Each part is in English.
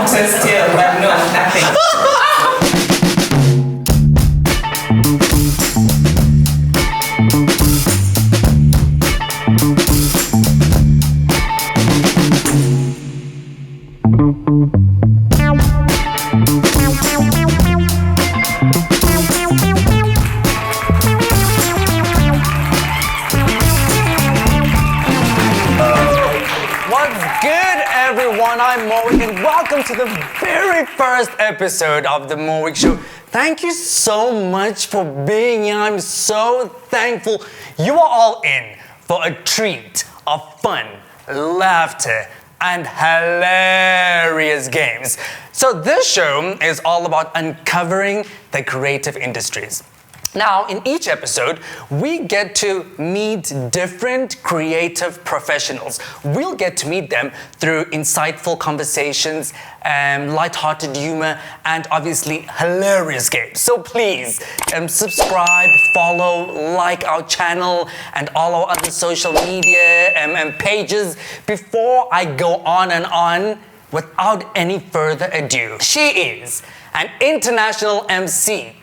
water still, but no, nothing. I'm Morwick and welcome to the very first episode of the Morwick Show. Thank you so much for being here. I'm so thankful you are all in for a treat of fun, laughter, and hilarious games. So this show is all about uncovering the creative industries. Now, in each episode, we get to meet different creative professionals. We'll get to meet them through insightful conversations, light-hearted humor, and obviously hilarious games. So please, subscribe, follow, like our channel, and all our other social media pages. Before I go on and on, without any further ado, she is an international MC,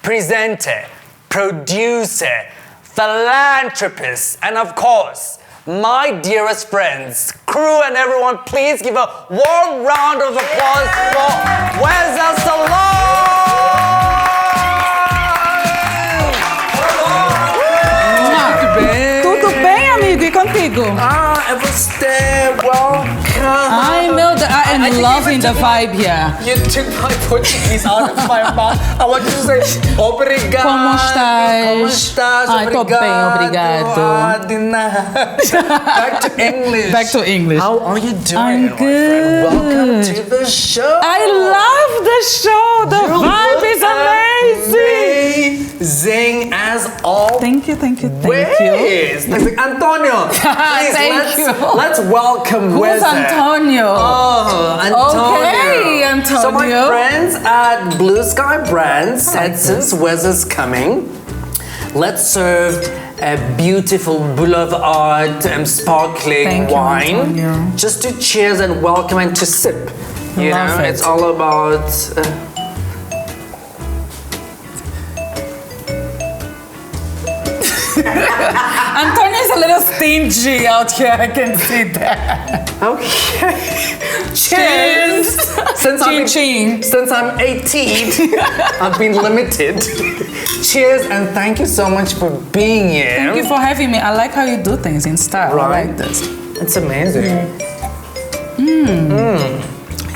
presenter, producer, philanthropist, and of course, my dearest friends, crew and everyone, please give a warm round of applause for Weza Solange! Tudo bem, amigo? E contigo? Você, welcome! Ai, meu Deus, I am loving the vibe here. You took my Portuguese out of my mouth. I want you to say obrigado. Como estás? Como estás? Ai, tô bem, obrigado. De nada. Back to English. Back to English. How are you doing, I'm my friend? good. Welcome to the show. I love the show. The vibe is amazing. Amazing as all. Thank you. Antonio, please, let's welcome Who's Weza. Antonio? Oh, Antonio. Okay, Antonio. So my friends at Blue Sky Brands said since Weza's coming, let's serve a beautiful boulevard sparkling wine. Antonio. Just to cheers and welcome and to sip. You Love know, it. it's all about... Antonio's a little stingy out here, I can see that. Okay. Cheers. Since I'm 18, I've been limited. Cheers and thank you so much for being here. Thank you for having me. I like how you do things in style. Right. I like this. It's amazing.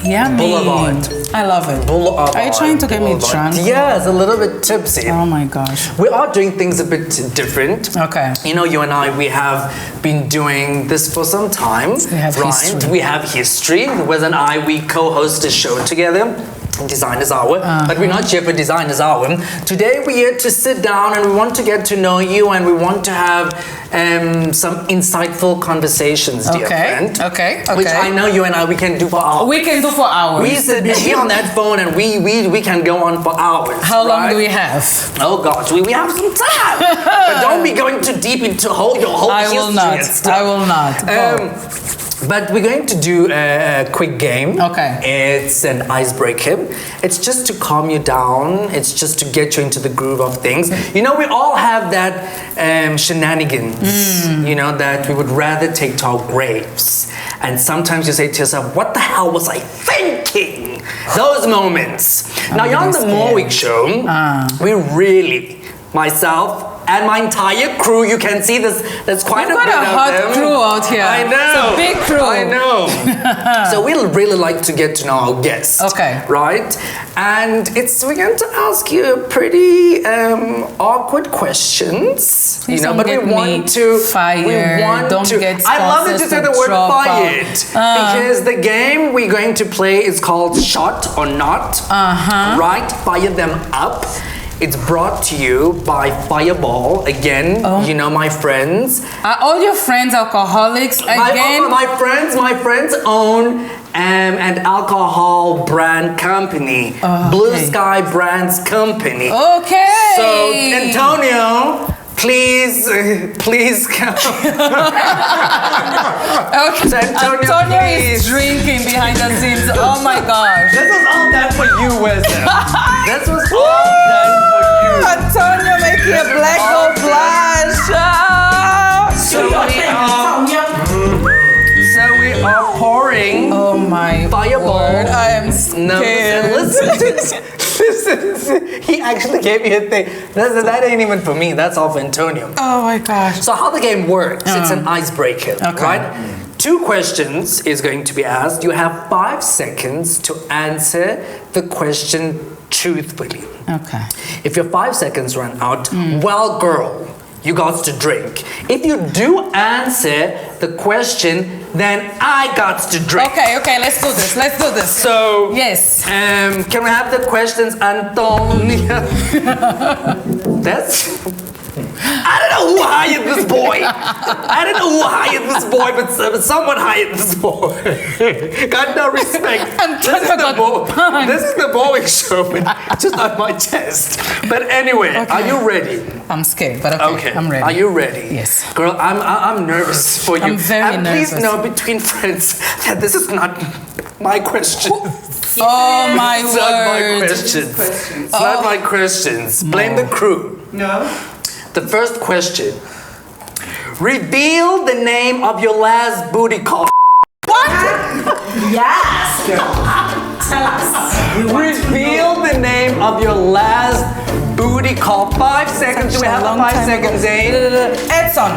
Yummy. Boulevard. I love it. Boulevard. Are you trying to get me drunk? Yes, a little bit tipsy. Oh my gosh. We are doing things a bit different. Okay. You know, you and I, we have been doing this for some time. We have history. We have history. Wes and I, we co-host a show together. Designers Hour, but we're not here for Designers Hour. Today we're here to sit down and we want to get to know you and we want to have some insightful conversations, dear friend. Okay. Which I know you and I, we can do for hours. We can do for hours. We sit here on that phone and we can go on for hours. How long do we right? have? Oh gosh, we have some time. But don't be going too deep into your whole history and stuff. I will not. But we're going to do a quick game. Okay. It's an icebreaker. It's just to calm you down. It's just to get you into the groove of things. You know, we all have that shenanigans, you know, that we would rather take to our graves. And sometimes you say to yourself, what the hell was I thinking? Those moments. Now, you're on the Morwick Show. We really, myself, and my entire crew, you can see this. There's quite a bit of them. We've got a hot crew out here. I know. It's a big crew. I know. So we'll really like to get to know our guest. Okay. Right? And we're going to ask you pretty awkward questions. Please you know, don't but get we want to. fired. We want don't to. Get I love that you said the word fired because the game we're going to play is called Shot or Not. Right? Fire them up. It's brought to you by Fireball. Again, you know my friends. Are all your friends alcoholics again? My friends own an alcohol brand company. Blue Sky Brands Company. Okay. So, Antonio, please come. Okay. So Antonio is drinking behind the scenes. Oh my God. Weza. This was all done for you. Antonio making a black gold blush. So we are pouring. Oh my Fireball. word, I am No, scared. listen to this. Listen, he actually gave me a thing. That ain't even for me. That's all for Antonio. Oh my gosh. So how the game works, it's an icebreaker, Okay. right? 2 questions is going to be asked. You have 5 seconds to answer the question truthfully. Okay. If your 5 seconds run out, well, girl, you got to drink. If you do answer the question, then I got to drink. Okay, let's do this. Let's do this. So, Yes. can we have the questions, Antonia? That's. I don't know who hired this boy. I don't know who hired this boy, but someone hired this boy. Got no respect. This is the Morwick Show, but just on my chest. But anyway, Okay. are you ready? I'm scared, but okay, I'm ready. Are you ready? Yes. Girl, I'm nervous for you. I'm very and please nervous. know between friends that this is not my question. Oh my It's not my word. questions. It's not my questions. Blame the crew. No. The first question. Reveal the name of your last booty call. What? Yes, girl. Tell us. Reveal the name of your last booty call. 5 seconds. Do we have the 5 seconds, Zane? Edson.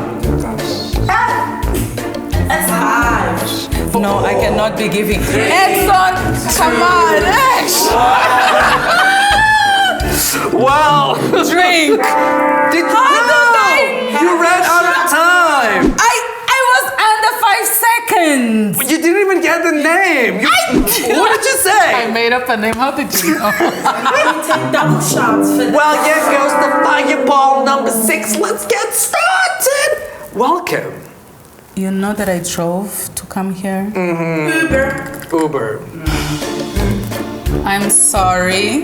That's 5. No, I cannot be giving. Edson, come on, Ash. Wow. Drink. Did you? How did I? You ran out of time. I was under 5 seconds. You didn't even get the name. What did you I say? made up a name. How did you know? I can take double shots for that. Well, here goes the fireball number 6. Let's get started. Welcome. You know that I drove to come here? Uber. I'm sorry,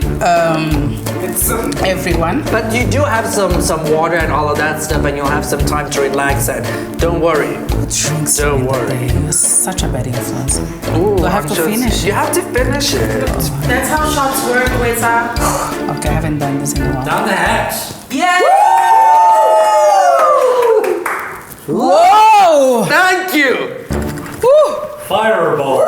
everyone. But you do have some water and all of that stuff, and you'll have some time to relax. And don't worry. Drinks Don't during the worry. day. You're such a bad influence. Ooh, Do I have to finish You it? have to finish it. That's how shots work, Weza. Okay, I haven't done this in a while. Down the hatch. Yeah. Whoa! Thank you. Fireball.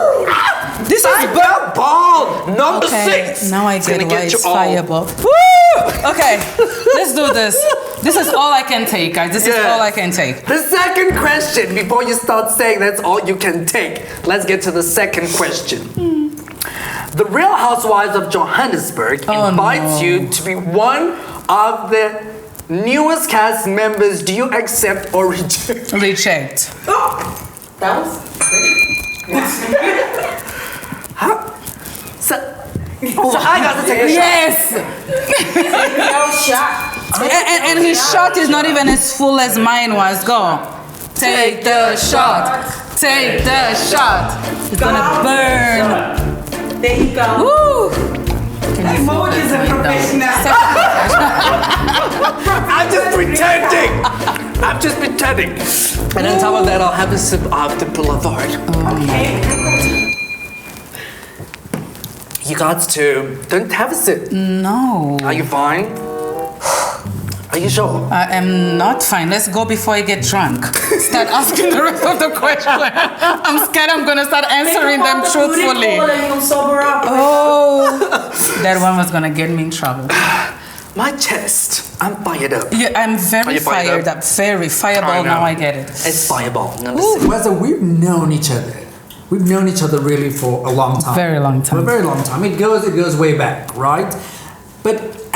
This is Fireball number okay. 6. Now I It's get gonna why get you it's all. fireball. Woo! Okay, let's do this. This is all I can take, guys. This is Yes. all I can take. The second question, before you start saying that's all you can take, let's get to the second question. The Real Housewives of Johannesburg invites you to be one of the newest cast members. Do you accept or reject? Reject. That was So I got to take a shot. Yes! no shot. And his shot is not even as full as mine was. Go. Take the shot. Take the shot. It's gonna burn. There you go. Woo! Morwick is a professional. I'm just pretending. I'm just pretending. And on top of that, I'll have a sip of the boulevard. Okay. You got to. Don't have a sip. No. Are you fine? Are you sure? I am not fine. Let's go before I get drunk. Start asking the rest of the questions. I'm scared I'm gonna start answering them truthfully. And you'll sober up. Oh, that one was gonna get me in trouble. My chest. I'm fired up. Yeah, I'm Are very you fired fired up. Very fireball. know. Now I get it. It's fireball number 6. Weza, we've known each other. We've known each other really for a long time. Very long time. For a very long time. It goes way back, right?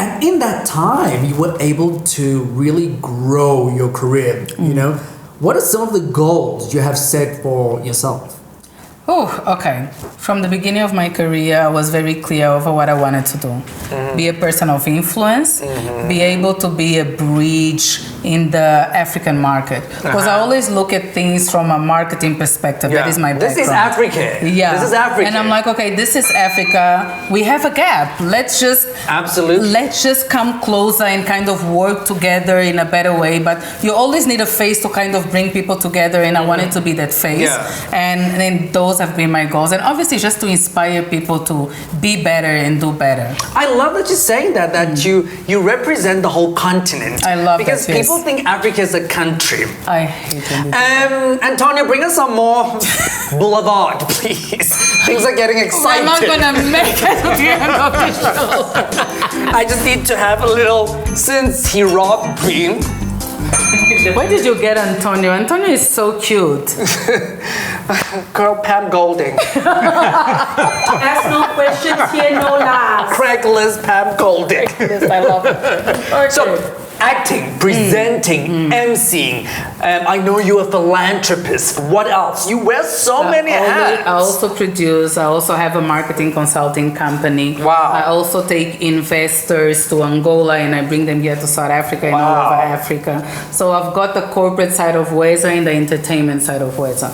And in that time, you were able to really grow your career. You know, what are some of the goals you have set for yourself? Oh, okay. From the beginning of my career, I was very clear over what I wanted to do. be a person of influence, be able to be a bridge in the African market. Because I always look at things from a marketing perspective. That is my background. This is Africa. Yeah. This is Africa. And I'm like, okay, this is Africa. We have a gap. Let's just come closer and kind of work together in a better way. But you always need a face to kind of bring people together, and I wanted to be that face. Yeah. And then those have been my goals. And obviously just to inspire people to be better and do better. I love that you're saying that you represent the whole continent. I love because that, yes. people think Africa is a country. I hate it. Antonio, bring us some more boulevard, please. Things are getting exciting. We're not gonna make it to the end of the show. I just need to have a little, since he robbed me. Where did you get Antonio? Antonio is so cute. Girl, Pam Golding. Ask no questions here, no lies. Craigslist Pam Golding. Yes, I love it. Okay. So, acting, presenting, emceeing. I know you're a philanthropist. What else? You wear so many hats. I also produce. I also have a marketing consulting company. Wow. I also take investors to Angola and I bring them here to South Africa and all over Africa. So I've got the corporate side of Weza and the entertainment side of Weza.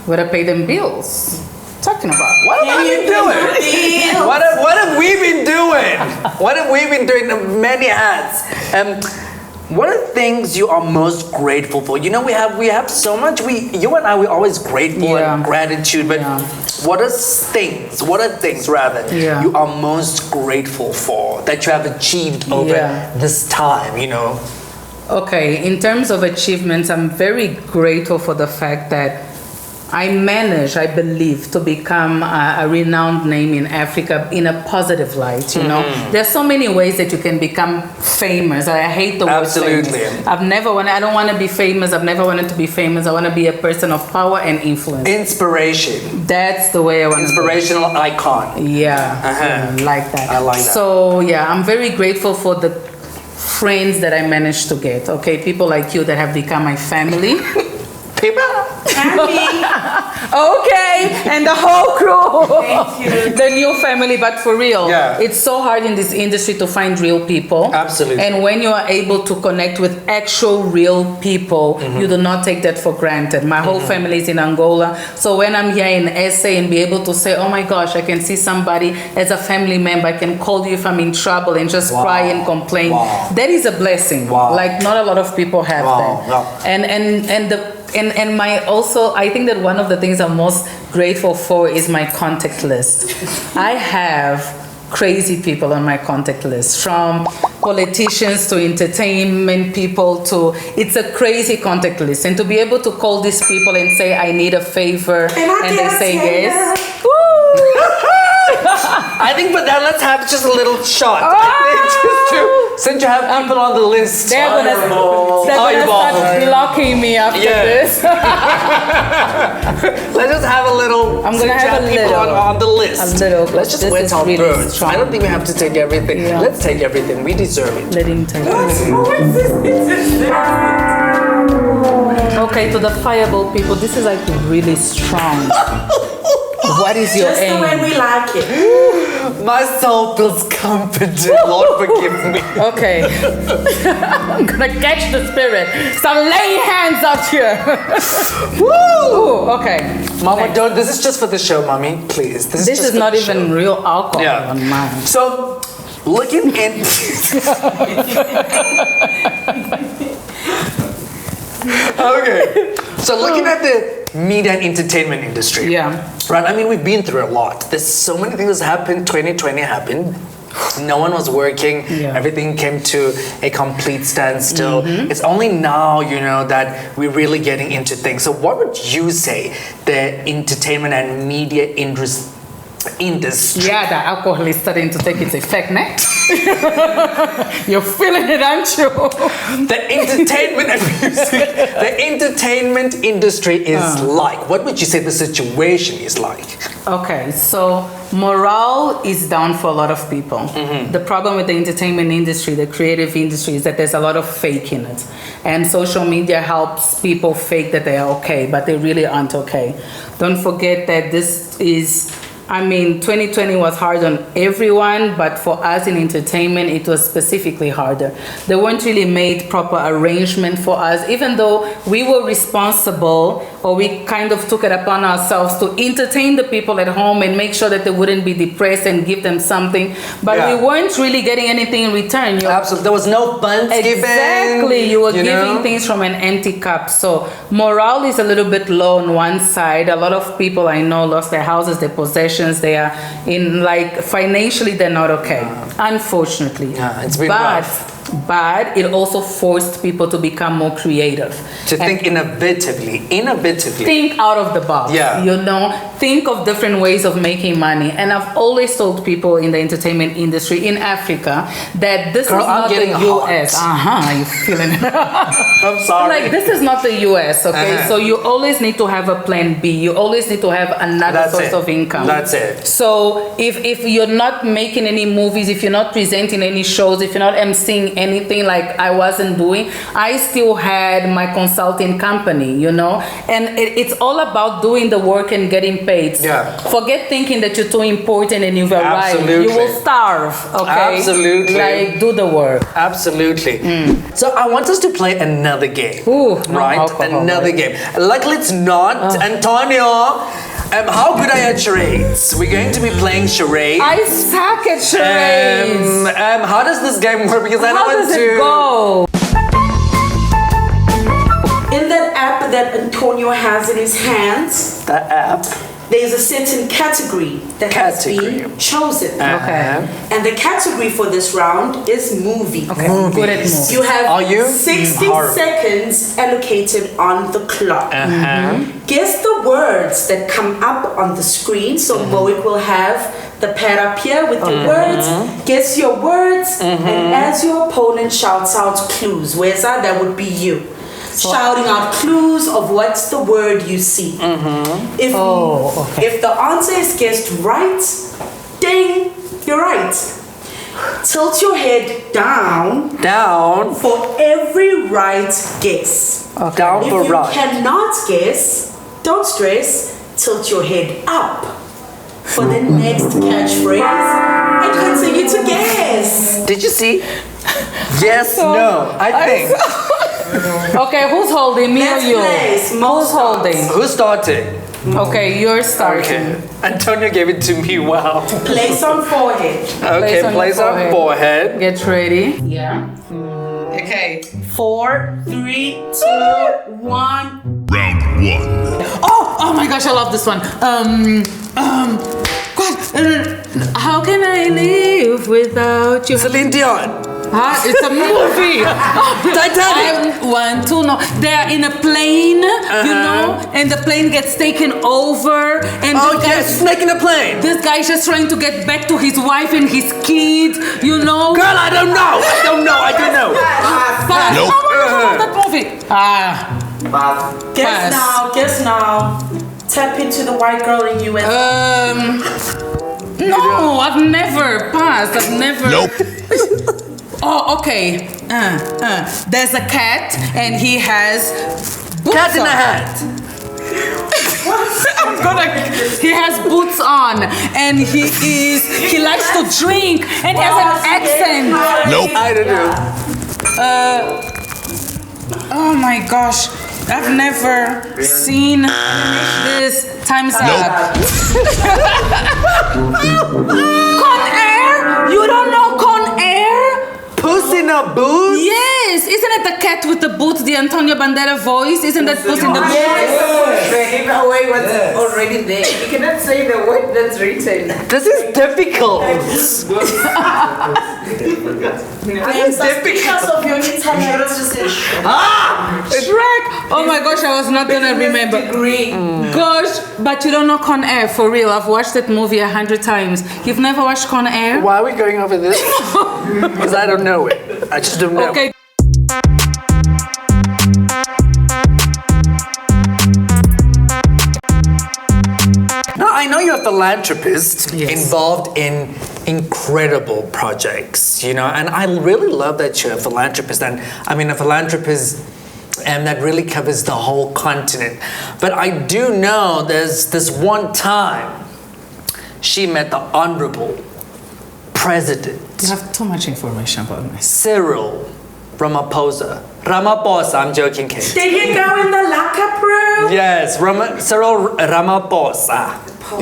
Where I pay them bills. Talking about. What have you been doing? What have we been doing? What have we been doing? The many hats. What are things you are most grateful for? You know, we have so much. You and I, we're always grateful and gratitude. But what are things you are most grateful for that you have achieved over this time? You know. Okay, in terms of achievements, I'm very grateful for the fact that I managed, I believe, to become a renowned name in Africa in a positive light, you know. There's so many ways that you can become famous. I hate the word famous. I don't want to be famous. I've never wanted to be famous. I want to be a person of power and influence. Inspiration. That's the way I want to be. Inspirational icon. Yeah, I like that. I like that. So, yeah, I'm very grateful for the friends that I managed to get, okay? People like you that have become my family. Okay, and the whole crew. Thank you. The new family, but for real, Yeah. it's so hard in this industry to find real people. Absolutely. And when you are able to connect with actual real people, you do not take that for granted. My whole family is in Angola, so when I'm here in SA and be able to say, oh my gosh, I can see somebody as a family member, I can call you if I'm in trouble and just cry and complain. That is a blessing. Like not a lot of people have that. And my also, I think that one of the things I'm most grateful for is my contact list. I have crazy people on my contact list, from politicians to entertainment people to, it's a crazy contact list. And to be able to call these people and say, I need a favor, and they say yes. Woo! I think for that, let's have just a little shot. Since you have people on the list. They're gonna start blocking me after this. Let's just have a little. I'm gonna have a people little. on the list. A little. Let's just This wet is our really birds. strong. I don't think we have to take everything. Yeah. Let's take everything. We deserve it. Let him take it. Okay, to the fireball people, this is like really strong. What is your Just aim? the way we like it. My soul feels confident. Lord, forgive me. Okay. I'm gonna catch the spirit. Stop laying hands up here. Woo! Okay. Mama, don't. This is just for the show, mommy. Please. This This just is for not the even show. real alcohol on mine. So, looking in. Okay. So looking at the media and entertainment industry. Yeah. Right. I mean, we've been through a lot. There's so many things that happened. 2020 happened. No one was working. Yeah. Everything came to a complete standstill. It's only now, you know, that we're really getting into things. So what would you say the entertainment and media industry? Yeah, the alcohol is starting to take its effect, ne? You're feeling it, aren't you? The entertainment and music, the entertainment industry is like. What would you say the situation is like? Okay, so morale is down for a lot of people. The problem with the entertainment industry, the creative industry, is that there's a lot of fake in it. And social media helps people fake that they are okay, but they really aren't okay. Don't forget that this is I mean, 2020 was hard on everyone, but for us in entertainment, it was specifically harder. They weren't really made proper arrangement for us, even though we were responsible, or we kind of took it upon ourselves to entertain the people at home and make sure that they wouldn't be depressed and give them something. But Yeah. we weren't really getting anything in return. Absolutely. There was no funds given. Exactly. You were you giving know? things from an empty cup. So morale is a little bit low on one side. A lot of people I know lost their houses, their possessions. They are in, like, financially they're not okay. Unfortunately. Yeah, it's been but, rough. But it also forced people to become more creative. To And think innovatively. think out of the box. Yeah. You know, think of different ways of making money. And I've always told people in the entertainment industry in Africa that this Girl, is I'm not the getting US. hot. You feeling it? I'm sorry. Like, this is not the US, okay? Uh-huh. So you always need to have a plan B. You always need to have another That's source it. of income. That's it. So if you're not making any movies, if you're not presenting any shows, if you're not emceeing anything like I wasn't doing, I still had my consulting company, you know? And it's all about doing the work and getting paid. Yeah. Forget thinking that you're too important and you've arrived. Absolutely. You will starve, okay? Absolutely. Like, do the work. Absolutely. So I want us to play another game. Ooh, no right? alcohol, Another right? game. Like, let's not, Antonio. How good are you at charades? We're going to be playing charades. I suck at charades. How does this game work? Because I How want does to. it go? In that app that Antonio has in his hands, The app. there's a certain category that has been chosen. Okay. And the category for this round is movie. Okay. Good at movies. You have Are you? 60 Horrible. seconds allocated on the clock. Guess the words that come up on the screen. So Morwick will have the pad up here with the words. Guess your words, and as your opponent shouts out clues, Weza, that would be you. Shouting out clues of what's the word you see. If if the answer is guessed right, ding, you're right. Tilt your head down Down. for every right guess. Down If for you right. cannot guess, don't stress, tilt your head up for the next catchphrase and continue to guess. Did you see? Yes, no. I think. Okay, who's holding, me or Let's you? place. Who's holding? Who started? Okay, you're starting. Okay. Antonio gave it to me. Wow. Place on forehead. Okay, on place your on forehead. Get ready. Yeah. Okay. 4, 3, 2, 1. Round one. Oh my gosh, I love this one. God, how can I live without you? Celine Dion. It's a movie. Titanic. One, two, no. They're in a plane, you know, and the plane gets taken over, and Oh, this yes, snake in a plane. this guy's just trying to get back to his wife and his kids, you know. Girl, I don't know. I don't know. But Nope. oh my God, that movie. Guess Pass. guess now. Tap into the white girl in you and No, I've never passed. I've never. Nope. Oh, okay. There's a cat, and he has boots Cat in on. a hat. He has boots on, and he likes to drink, and he has an accent. Nope. I don't know. Oh my gosh, I've never seen this. Time's up. Con Air? You don't know Con Air? Puss in a boot? Yes, isn't it the cat with the boots, the Antonio Bandera voice? Isn't that Puss in the Boots? Give away what's already there. You cannot say the word that's written. This is difficult. I am suspicious of your intellect. Shrek! Oh my gosh, I was not gonna remember. Gosh, but you don't know Con Air, for real. I've watched that movie 100 times. You've never watched Con Air? Why are we going over this? Because I don't know it. I just don't know. Okay. Now, I know you're a philanthropist Yes. involved in incredible projects, you know, and I really love that you're a philanthropist. And I mean, a philanthropist that really covers the whole continent. But I do know there's this one time she met the Honorable President You have too much information about me. Cyril Ramaphosa. Ramaphosa, I'm joking, Kate. Did you go in the lockup room? Yes, Cyril Ramaphosa.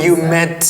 You met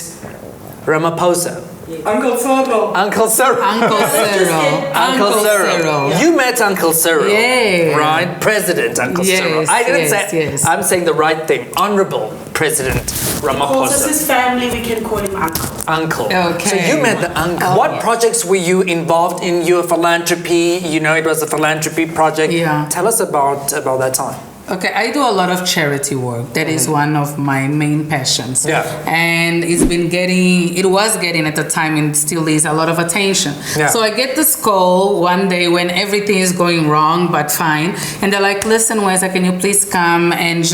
Ramaphosa. Uncle Photo. Uncle Cyril. Uncle Cyril. Uncle Cyril. You met Uncle Cyril. Yeah. Right? President Uncle Yes, Cyril. I didn't yes, say, yes. I'm saying the right thing. Honorable President Calls us Ramaphosa. his family, we can call him uncle. Uncle. Okay. So you met the uncle. What projects were you involved in your philanthropy? You know, it was a philanthropy project. Yeah. Tell us about that time. Okay, I do a lot of charity work. That is one of my main passions. Yeah. And it was getting at the time and still is a lot of attention. Yeah. So I get this call one day when everything is going wrong, but fine. And they're like, listen, Weza, can you please come and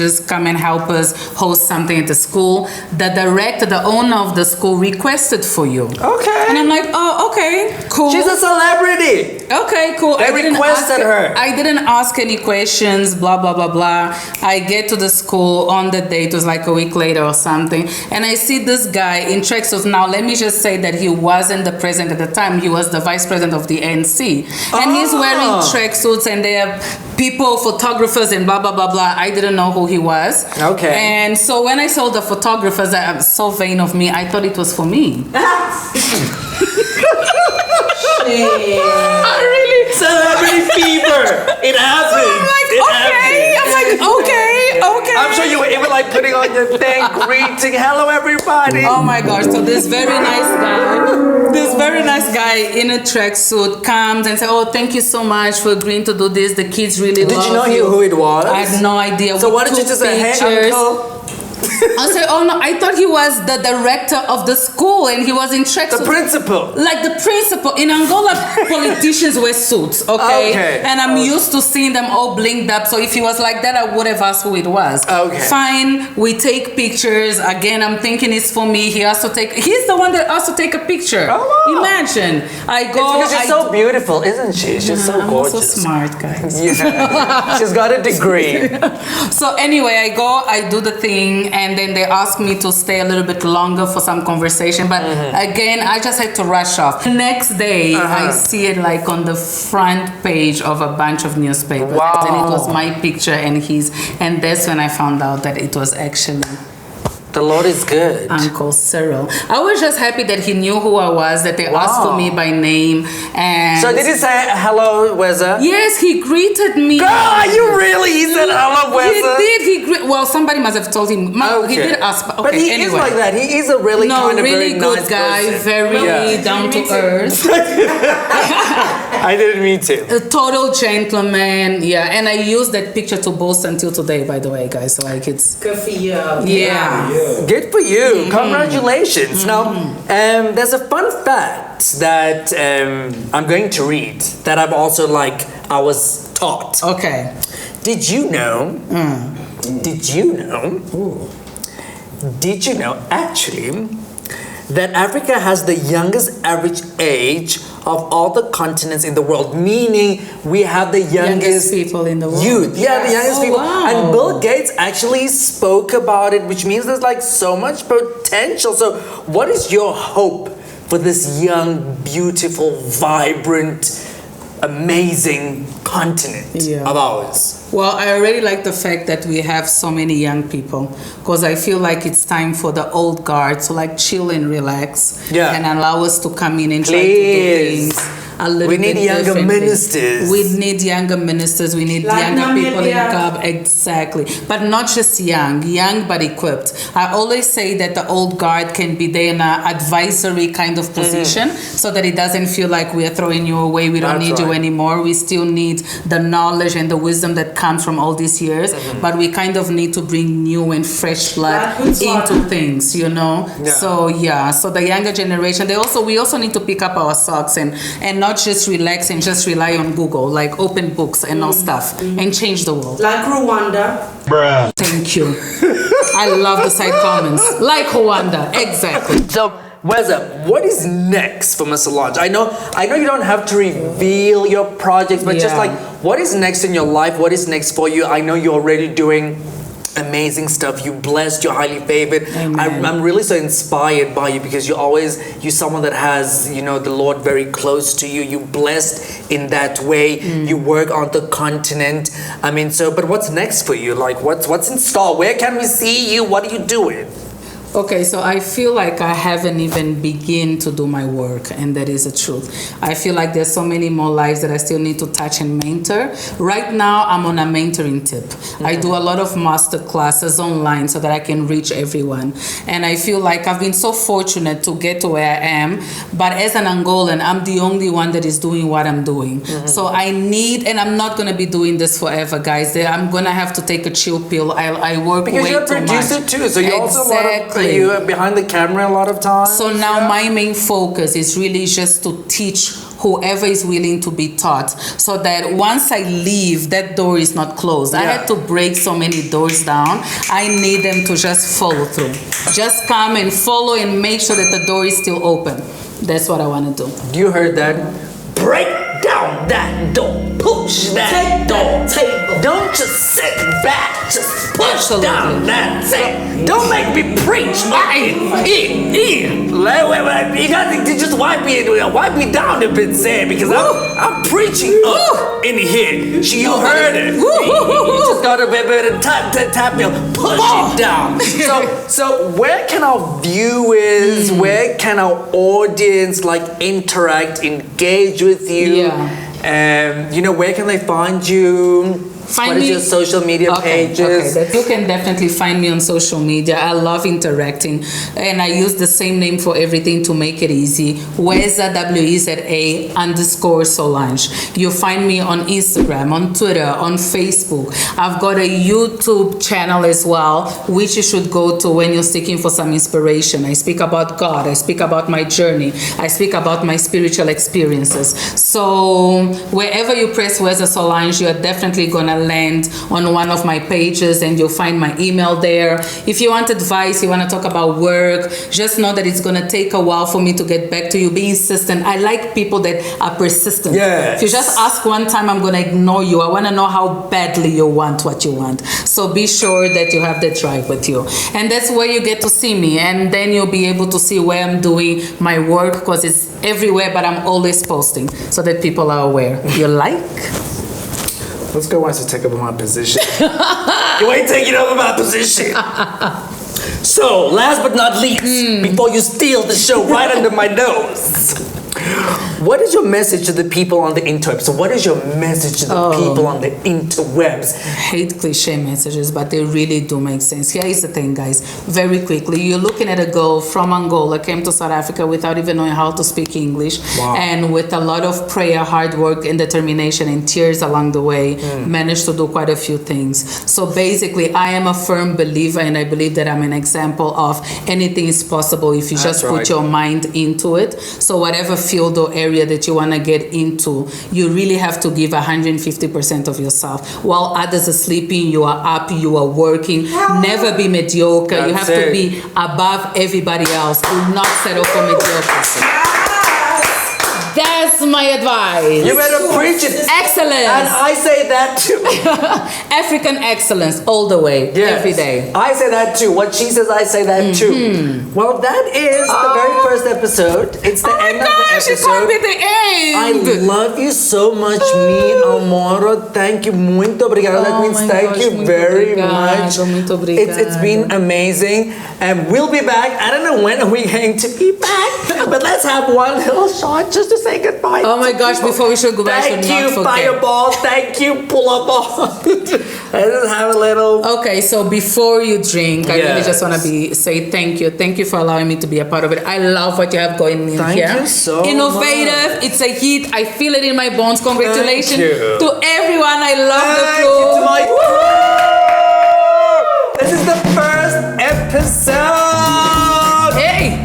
help us host something at the school? The owner of the school requested for you. Okay. And I'm like, oh, okay, cool. She's a celebrity. Okay, cool. They requested her. I didn't ask any questions, blah, blah, blah, blah. I get to the school on the day, it was like a week later or something, and I see this guy in tracksuits. Now, let me just say that he wasn't the president at the time, he was the vice president of the NC. And he's wearing tracksuits, and there are people, photographers, and blah, blah, blah, blah. I didn't know who he was. Okay. And so when I saw the photographers, I'm so vain of me, I thought it was for me. Really? Celebrity fever. It happens. I'm like, okay. I'm sure you were even like putting on your thing, greeting, hello everybody. Oh my gosh! So this very nice guy in a tracksuit comes and says, "Oh, thank you so much for agreeing to do this. The kids really love you." Did you know who it was? I had no idea. So We why did you took just say, hey, pictures. uncle? I said, oh no, I thought he was the director of the school and he was in tracksuit. The principal. Like the principal. In Angola, politicians wear suits, okay? Okay. And I'm used to seeing them all blinked up. So if he was like that, I would have asked who it was. Okay. Fine, we take pictures. Again, I'm thinking it's for me. He's the one that also take a picture. Oh, wow. Imagine. I It's go. because she's so beautiful, isn't she? She's so I'm gorgeous. also smart, guys. Yeah. She's got a degree. So anyway, I go, I do the thing, and then they ask me to stay a little bit longer for some conversation. But again, I just had to rush off. The next day, I see it like on the front page of a bunch of newspapers. Wow. And it was my picture and his. And that's when I found out that it was actually The Lord is good. Uncle Cyril. I was just happy that he knew who I was, that they asked for me by name. And So did he say hello, Weza? yes, he greeted me. Girl, are you really? He said hello, Weza? He did. Well, somebody must have told him. He did ask. Okay, But he anyway. is like that. He is a really No, kind of really very good nice guy, person. very Yeah. down to earth, I didn't meet him. a total gentleman. Yeah, and I use that picture to boast until today, by the way, guys. So like it's Good for you. yeah. Good for you. Congratulations. Now, there's a fun fact that I'm going to read that I was taught. Okay. Did you know? Did you know? Did you know actually that Africa has the youngest average age of all the continents in the world? Meaning we have the youngest people in the world. youth. Yeah, the youngest Oh, people. wow. And Bill Gates actually spoke about it, which means there's like so much potential. So, what is your hope for this young, beautiful, vibrant, amazing continent of ours? Well, I already like the fact that we have so many young people because I feel like it's time for the old guard to like chill and relax and allow us to come in and try to do things a little bit We need younger differently. ministers. We need younger ministers. We need Like younger people in Namibia. GOV. Exactly. But not just young but equipped. I always say that the old guard can be there in an advisory kind of position so that it doesn't feel like we are throwing you away. We don't need you anymore. We still need the knowledge and the wisdom that comes from all these years. But we kind of need to bring new and fresh blood into things, you know? Yeah. So the younger generation, we also need to pick up our socks and not just relax and just rely on Google, like open books and all stuff and change the world. Like Rwanda. Thank you. I love the side comments. Like Rwanda, exactly. So, Weza, what is next for Miss Solange? I know you don't have to reveal your projects, but just like, what is next in your life? What is next for you? I know you're already doing amazing stuff. You blessed, you're highly favored. Amen. I'm really so inspired by you because you're someone that has, you know, the Lord very close to you. You blessed in that way. You work on the continent. I mean, but what's next for you? Like, what's in store? Where can we see you? What are you doing? Okay, so I feel like I haven't even begin to do my work, and that is the truth. I feel like there's so many more lives that I still need to touch and mentor. Right now, I'm on a mentoring tip. I do a lot of master classes online so that I can reach everyone. And I feel like I've been so fortunate to get to where I am, but as an Angolan, I'm the only one that is doing what I'm doing. So I need, and I'm not going to be doing this forever, guys. I'm going to have to take a chill pill. I work Because way you're a too much. producer too, so you're also a lot of, Exactly. you're behind the camera a lot of times. So now my main focus is really just to teach whoever is willing to be taught, so that once I leave, that door is not closed. I had to break so many doors down. I need them to just follow through. Just come and follow and make sure that the door is still open. That's what I want to do. You heard that? Break down that door. Push that door. Don't just sit back. Just push down that thing. Don't make me preach. You got to just wipe me down a bit, Sam, because I'm preaching up in here. You heard it. You just got to be able to tap your push it down. So where can our viewers, where can our audience interact, engage with you? You know, where can they find you? What is your social media pages? You can definitely find me on social media. I love interacting, and I use the same name for everything to make it easy. Weza, WEZA _ Solange. You'll find me on Instagram, on Twitter, on Facebook. I've got a YouTube channel as well, which you should go to when you're seeking for some inspiration. I speak about God. I speak about my journey. I speak about my spiritual experiences. So wherever you press Weza Solange, you're definitely gonna land on one of my pages, and you'll find my email there. If you want advice, you want to talk about work, just know that it's going to take a while for me to get back to you. Be insistent. I like people that are persistent. Yes. If you just ask one time, I'm going to ignore you. I want to know how badly you want what you want. So be sure that you have that drive with you. And that's where you get to see me, and then you'll be able to see where I'm doing my work, because it's everywhere, but I'm always posting so that people are aware. You like? Let's go once to take over my position. You ain't taking over my position. So, last but not least, before you steal the show right under my nose, what is your message to the people on the interwebs? So what is your message to the people on the interwebs? I hate cliche messages, but they really do make sense. Here is the thing, guys. Very quickly, you're looking at a girl from Angola, came to South Africa without even knowing how to speak English. Wow. And with a lot of prayer, hard work, and determination, and tears along the way, managed to do quite a few things. So basically, I am a firm believer, and I believe that I'm an example of anything is possible if you just put your mind into it. So whatever field or area that you want to get into, you really have to give 150% of yourself. While others are sleeping, you are up, you are working. Never be mediocre. You have to be above everybody else. Do not settle for mediocrity. That's my advice. You better preach it. Excellence. And I say that too. African excellence all the way, every day. I say that too. What she says, I say that too. Well, that is the very first episode. It's the end of the episode. It can't be the end. I love you so much, mi amor. Thank you. Muito obrigado. That means thank you very much. It's been amazing. And we'll be back. I don't know when we're going to be back, but let's have one little shot just to say goodbye. Oh my gosh, before we should go back, thank you, Fireball. Thank you, Pull Up Ball. I just have a little. Okay, so before you drink, I really just want to say thank you. Thank you for allowing me to be a part of it. I love what you have going in here. Thank you so Innovative. much. It's a hit. I feel it in my bones. Congratulations Thank you. to everyone. I love the Thank crew. you to my crew. This is the first episode. Hey.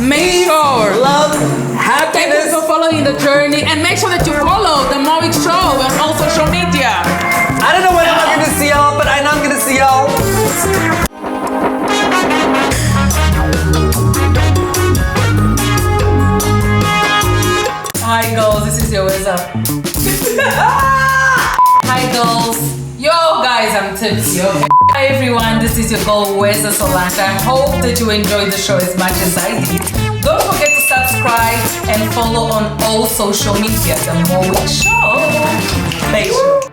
Make sure. Love, Thank you happiness. for following the journey, and make sure that you follow the Morwick Show on all social media. I don't know when I'm going to see y'all, but I know I'm going to see y'all. Hi girls, this is your Weza. Absolutely. Okay. Hi everyone, this is your girl Weza Solange. I hope that you enjoyed the show as much as I did. Don't forget to subscribe and follow on all social media. The Morwick Show. Beijo.